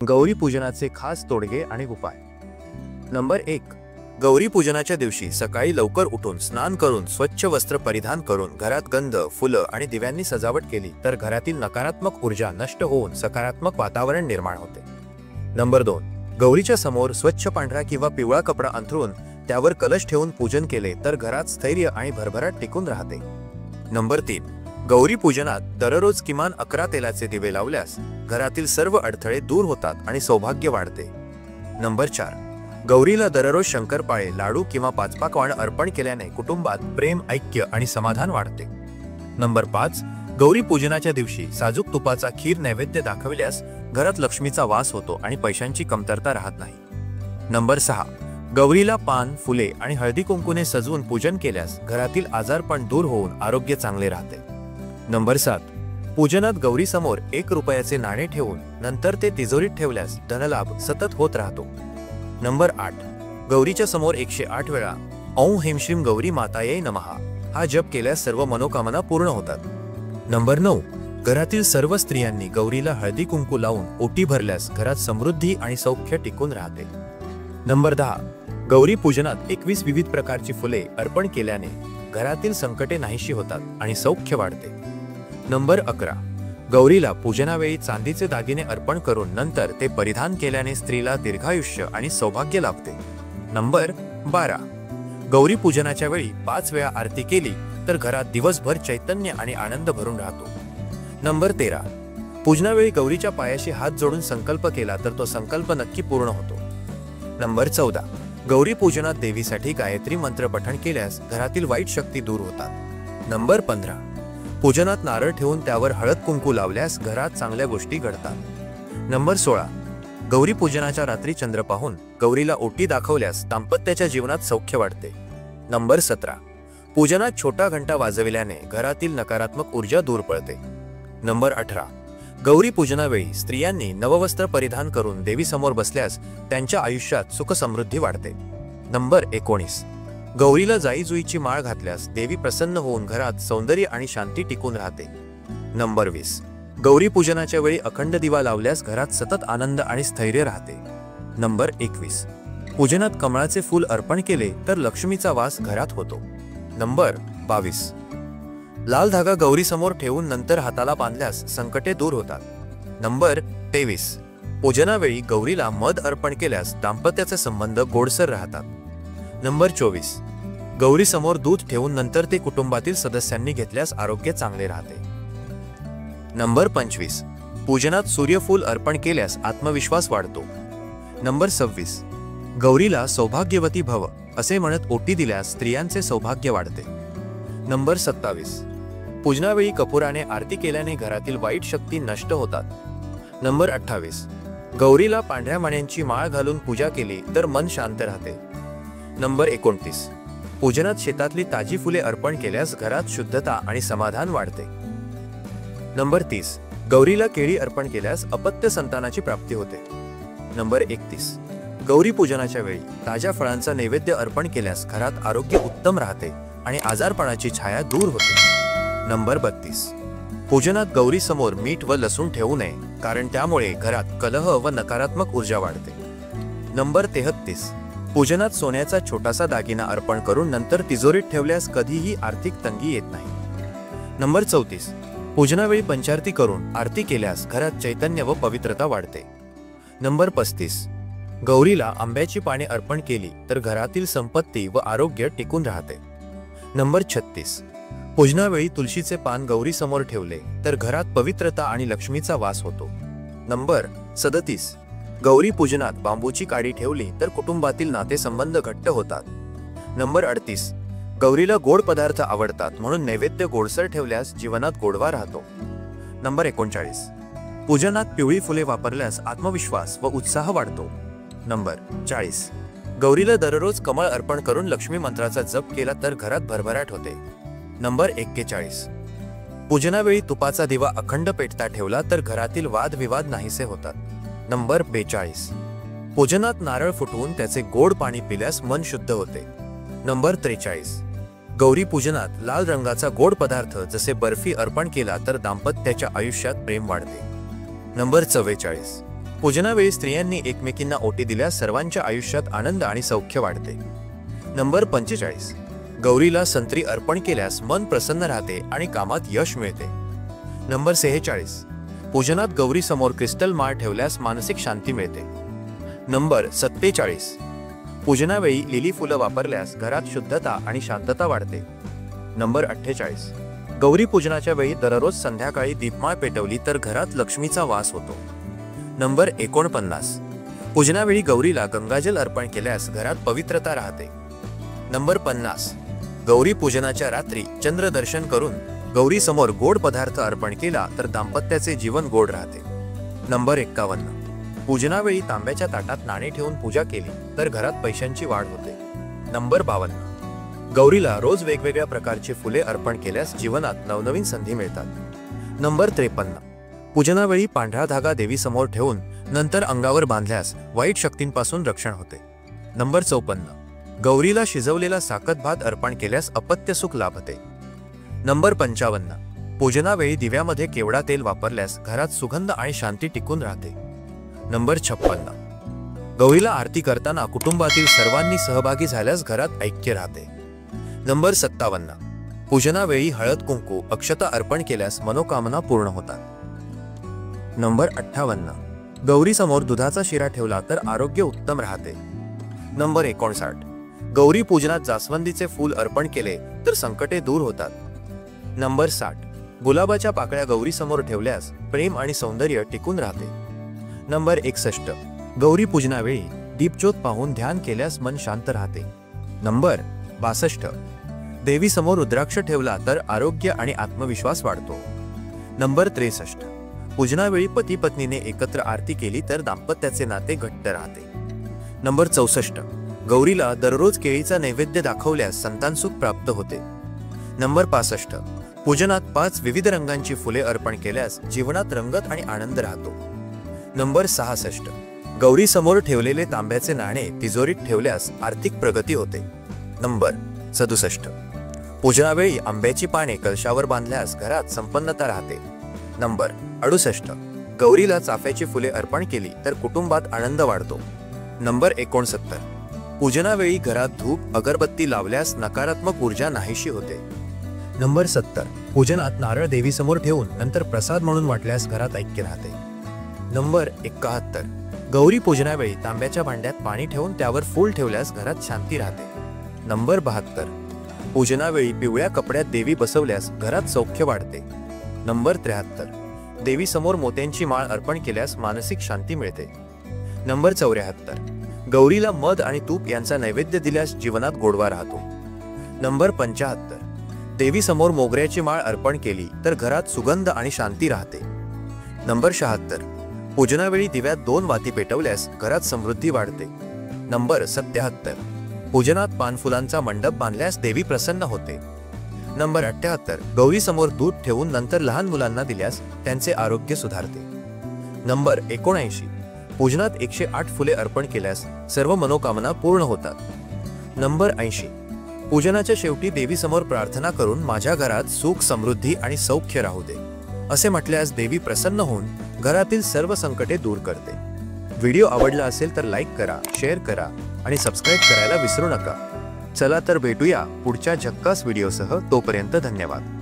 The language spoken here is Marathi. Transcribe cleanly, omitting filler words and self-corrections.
गौरी पूजनाचे खास तोडगे आणि उपाय. नंबर 1. गौरी पूजनाच्या दिवशी सकाळी लवकर उठून स्नान करून स्वच्छ वस्त्र परिधान करून घरात गंध, फुलं आणि दिव्यांनी सजावट केली तर घरातील नकारात्मक ऊर्जा नष्ट होऊन सकारात्मक वातावरण निर्माण होते. नंबर 2. गौरीच्या समोर स्वच्छ पांढरा किंवा पिवळा कपडा अंथरून त्यावर कलश ठेवून पूजन केले तर घरात स्थैर्य आणि भरभराट टिकून राहते. नंबर 3. गौरी पूजनात दररोज किमान 11 तेलाचे दिवे लावल्यास घरातील सर्व अडथळे दूर होतात आणि सौभाग्य वाढते. नंबर 4. गौरीला दररोज शंकरपाळे, लाडू किंवा पाचपाकवान अर्पण केल्याने कुटुंबात प्रेम, ऐक्य आणि समाधान वाढते. नंबर 5. गौरी पूजनाच्या दिवशी साजूक तुपाचा खीर नैवेद्य दाखविल्यास घरात लक्ष्मीचा वास होतो आणि पैशांची कमतरता राहत नाही. नंबर 6. गौरीला पान, फुले आणि हळदी कुंकूने सजवून पूजन केल्यास घरातील आजारपण दूर होऊन आरोग्य चांगले राहते. नंबर 7. पूजनात गौरी समोर 1 रुपयाचे नाणे ठेवून नंतर ते तिजोरीत ठेवल्यास धनलाभ सतत होत राहतो. नंबर 8. गौरीच्या समोर 108 वेळा ओम ह्रीं श्रीं गौरी मातायै नमः हा जप केल्यास सर्व मनोकामना पूर्ण होतात. नंबर 9. घरातील सर्व स्त्रियांनी गौरीला हळदी कुंकू लावून ओटी भरल्यास घरात समृद्धी आणि सौख्य टिकून राहते. नंबर 10. गौरी पूजनात 21 विविध प्रकारची फुले अर्पण केल्याने घरातील संकटे नाहीशी होतात आणि सौख्य वाढते. नंबर 11. गौरीला पूजनावेळी चांदीचे दागिने अर्पण करून नंतर ते परिधान केल्याने स्त्रीला दीर्घायुष्य आणि सौभाग्य लाभते. नंबर 12. गौरी पूजनाच्या वेळी 5 वेळा आरती केली तर घरात दिवसभर चैतन्य आणि आनंद भरून राहतो. नंबर 13. पूजनावेळी गौरीच्या पायाशी हात जोडून संकल्प केला तर तो संकल्प नक्की पूर्ण होतो. नंबर 14. गौरी पूजनात देवीसाठी गायत्री मंत्र पठण केल्यास घरातील वाईट शक्ती दूर होतात. नंबर 15. पूजनात नारळ ठेवून त्यावर हळद कुंकू लावल्यास घरात चांगल्या गोष्टी घडतात. नंबर 16. गौरी पूजनाच्या रात्री चंद्र पाहून गौरीला ओटी दाखवल्यास दाम्पत्याच्या जीवनात सौख्य वाढते. नंबर 17. पूजनात छोटा घंटा वाजविल्याने घरातील नकारात्मक ऊर्जा दूर पळते. नंबर 18. गौरी पूजनावेळी स्त्रियांनी नववस्त्र परिधान करून देवीसमोर बसल्यास त्यांच्या आयुष्यात सुख समृद्धी वाढते. नंबर 19. गौरीला जाई जुईची माळ घातल्यास देवी प्रसन्न होऊन घरात सौंदर्य आणि शांती टिकून राहते. नंबर 20. गौरी पूजनाच्या वेळी अखंड दिवा लावल्यास घरात सतत आनंद आणि स्थैर्य राहते. नंबर 21. पूजनात कमळाचे फूल अर्पण केले तर लक्ष्मीचा वास घरात होतो. नंबर 22. लाल धागा गौरी समोर ठेवून नंतर हाताला बांधल्यास संकटे दूर होतात. नंबर 23. पूजनावेळी गौरीला मध अर्पण केल्यास दाम्पत्याचे संबंध गोडसर राहतात. नंबर 24. गौरी समोर दूध ठेवून नंतर ते कुटुंबातील सदस्यांनी घेतल्यास आरोग्य चांगले राहते. नंबर 25. पूजनात सूर्यफूल अर्पण केल्यास आत्मविश्वास वाढतो. नंबर 26. गौरीला सौभाग्यवती भव असे म्हणत ओटी दिल्यास स्त्रियांचे सौभाग्य वाढते. नंबर 27. पूजनावेळी कपुराने आरती केल्याने घरातील वाईट शक्ती नष्ट होतात. नंबर 28. गौरीला पांढऱ्या मण्यांची माळ घालून पूजा केली तर मन शांत राहते. नंबर 29. पूजनात शेतातली ताजी फुले अर्पण केल्यास घरात शुद्धता आणि समाधान वाढते. नंबर 30. गौरीला केळी अर्पण केल्यास अपत्य संतानाची प्राप्ती होते. नंबर 31. गौरी पूजनाच्या वेळी ताज्या फळांचा नैवेद्य अर्पण केल्यास घरात आरोग्य उत्तम राहते आणि आजारपणाची छाया दूर होते. नंबर 32. पूजनात गौरी समोर मीठ व लसूण ठेवू नये कारण त्यामुळे घरात कलह व नकारात्मक ऊर्जा वाढते. नंबर 33. पूजनात सोन्याचा छोटासा दागिना अर्पण करून नंतर तिजोरीत ठेवल्यास कधीही आर्थिक तंगी येत नाही. नंबर 34. पूजनावेळी पंचारती करून आरती केल्यास घरात चैतन्य व पवित्रता वाढते. नंबर 35. गौरीला आंब्याची पाने अर्पण केली तर घरातील संपत्ती व आरोग्य टिकून राहते. नंबर 36. पूजनावेळी तुळशीचे पान गौरी समोर ठेवले तर घरात पवित्रता आणि लक्ष्मीचा वास होतो. नंबर 37. गौरी पूजनात बांबूची काडी ठेवली तर कुटुंबातील नातेसंबंध घट्ट होतात. नंबर 38. गौरीला गोड पदार्थ आवडतात म्हणून नैवेद्य गोडसर ठेवल्यास जीवनात गोडवा राहतो. नंबर 39. पूजनात पिवळी फुले वापरल्यास आत्मविश्वास व उत्साह वाढतो. नंबर 40. गौरीला दररोज कमळ अर्पण करून लक्ष्मी मंत्राचा जप केला तर घरात भरभराट होते. नंबर 41. पूजनावेळी तुपाचा दिवा अखंड पेटता ठेवला तर घरातील वादविवाद नाहीसे होतात. नंबर 42. पूजनात नारळ फुटवून त्याचे गोड पाणी पिल्यास मन शुद्ध होते. नंबर 43. गौरी पूजनात लाल रंगाचा गोड पदार्थ जसे बर्फी अर्पण केला तर दाम्पत्याच्या आयुष्यात प्रेम वाढते. नंबर 44. पूजनावेळी स्त्रियांनी एकमेकींना ओटी दिल्यास सर्वांच्या आयुष्यात आनंद आणि सौख्य वाढते. नंबर 45. गौरीला संत्री अर्पण केल्यास मन प्रसन्न राहते आणि कामात यश मिळते. नंबर 46. पूजनात गौरी समोर क्रिस्टल माळ ठेवल्यास मानसिक शांती मिळते. नंबर 47. पूजनावेळी लिली फुलं वापरल्यास घरात शुद्धता आणि शांतता वाढते. नंबर 48. गौरी पूजनाच्या वेळी दररोज संध्याकाळी दीपमाळ पेटवली तर घरात लक्ष्मीचा वास होतो. नंबर 49. पूजनावेळी गौरीला गंगाजल अर्पण केल्यास घरात पवित्रता राहते. नंबर 50. गौरी पूजनाच्या रात्री चंद्रदर्शन करून गौरी समोर गोड पदार्थ अर्पण केला तर दाम्पत्याचे जीवन गोड राहते. नंबर 51. पूजनावेळी तांब्याच्या ताटात नाणे ठेवून पूजा केली तर घरात पैशांची वाढ होते. नंबर 52. गौरीला रोज वेगवेगळ्या प्रकारची फुले अर्पण केल्यास जीवनात नवनवीन संधी मिळतात. नंबर 53. पूजनावेळी पांढरा धागा देवीसमोर ठेवून नंतर अंगावर बांधल्यास वाईट शक्तींपासून रक्षण होते. नंबर 54. गौरीला शिजवलेला साकत भात अर्पण केल्यास अपत्य सुख लाभते. नंबर 55. पूजनावेळी दिव्यामध्ये केवडा तेल वापरल्यास घरात सुगंध आणि शांती टिकून राहते. नंबर 56. गौरीला आरती करताना कुटुंबातील सर्वांनी सहभागी झाल्यास घरात ऐक्य राहते. नंबर 57. पूजनावेळी हळद कुंकू अक्षता अर्पण केल्यास मनोकामना पूर्ण होतात. नंबर 58. गौरी समोर दुधाचा शिरा ठेवला तर आरोग्य उत्तम राहते. नंबर 59. गौरी पूजनात जास्वंदीचे फूल अर्पण केले तर संकटे दूर होतात. नंबर 60. गुलाबाच्या पाकळ्या गौरी समोर ठेवल्यास प्रेम आणि सौंदर्य टिकून राहते. नंबर 61. गौरी पूजनावेळी दीपज्योत पाहून ध्यान केल्यास मन शांत राहते. नंबर 62. देवी समोर रुद्राक्ष ठेवला तर आरोग्य आणि आत्मविश्वास वाढतो. नंबर 63. पूजनावेळी पती पत्नीने एकत्र आरती केली तर दाम्पत्याचे नाते घट्ट राहते. नंबर 64. गौरीला दररोज केळीचा नैवेद्य दाखवल्यास संतानसुख प्राप्त होते. नंबर 65. पूजनात 5 विविध रंगांची फुले अर्पण केल्यास जीवनात रंगत आणि आनंद राहतो. नंबर 66. गौरी समोर ठेवलेले तांब्याचे नाणे तिजोरीत ठेवल्यास आर्थिक प्रगती होते. नंबर 67. पूजनावेळी आंब्याची पाने कलशावर बांधल्यास घरात संपन्नता राहते. नंबर 68. गौरीला चाफ्याची फुले अर्पण केली तर कुटुंबात आनंद वाढतो. नंबर 69. पूजनावेळी घरात धूप अगरबत्ती लावल्यास नकारात्मक ऊर्जा नाहीशी होते. नंबर 70. पूजनात नारळ देवीसमोर ठेवून नंतर प्रसाद म्हणून वाटल्यास घरात ऐक्य राहते. नंबर 71. गौरी पूजनावेळी तांब्याच्या भांड्यात पाणी ठेवून त्यावर फूल ठेवल्यास घरात शांती राहते. नंबर 72. पूजनावेळी पिवळ्या कपड्यात देवी बसवल्यास घरात सौख्य वाढते. नंबर 73. देवी समोर मोत्यांची माळ अर्पण केल्यास मानसिक शांती मिळते. नंबर 74. गौरीला मध आणि तूप यांचा नैवेद्य दिल्यास जीवनात गोडवा राहतो. नंबर 75. देवी समोर मोगऱ्याची माळ अर्पण केली तर घरात सुगंध आणि शांती राहते. नंबर 76. पूजनावेळी दिव्यात 2 वाती पेटवल्यास घरात समृद्धी वाढते. नंबर 77. पूजनात पानफुलांचा मंडप बांधल्यास देवी प्रसन्न होते. नंबर 78. गौरी समोर दूध ठेवून नंतर लहान मुलांना दिल्यास त्यांचे आरोग्य सुधारते. नंबर 79. पूजनात 108 फुले अर्पण केल्यास सर्व मनोकामना पूर्ण होतात. नंबर 80. पूजनाच्या शेवटी देवी समोर प्रार्थना करून माझ्या घरात सुख समृद्धी आणि सौख्य राहू दे असे म्हटल्यास देवी प्रसन्न होऊन घरातील सर्व संकटे दूर करते. व्हिडिओ आवडला असेल तर लाईक करा, शेअर करा आणि सबस्क्राईब करायला विसरू नका. चला तर भेटूया पुढच्या झक्कास व्हिडिओसह. तोपर्यंत धन्यवाद.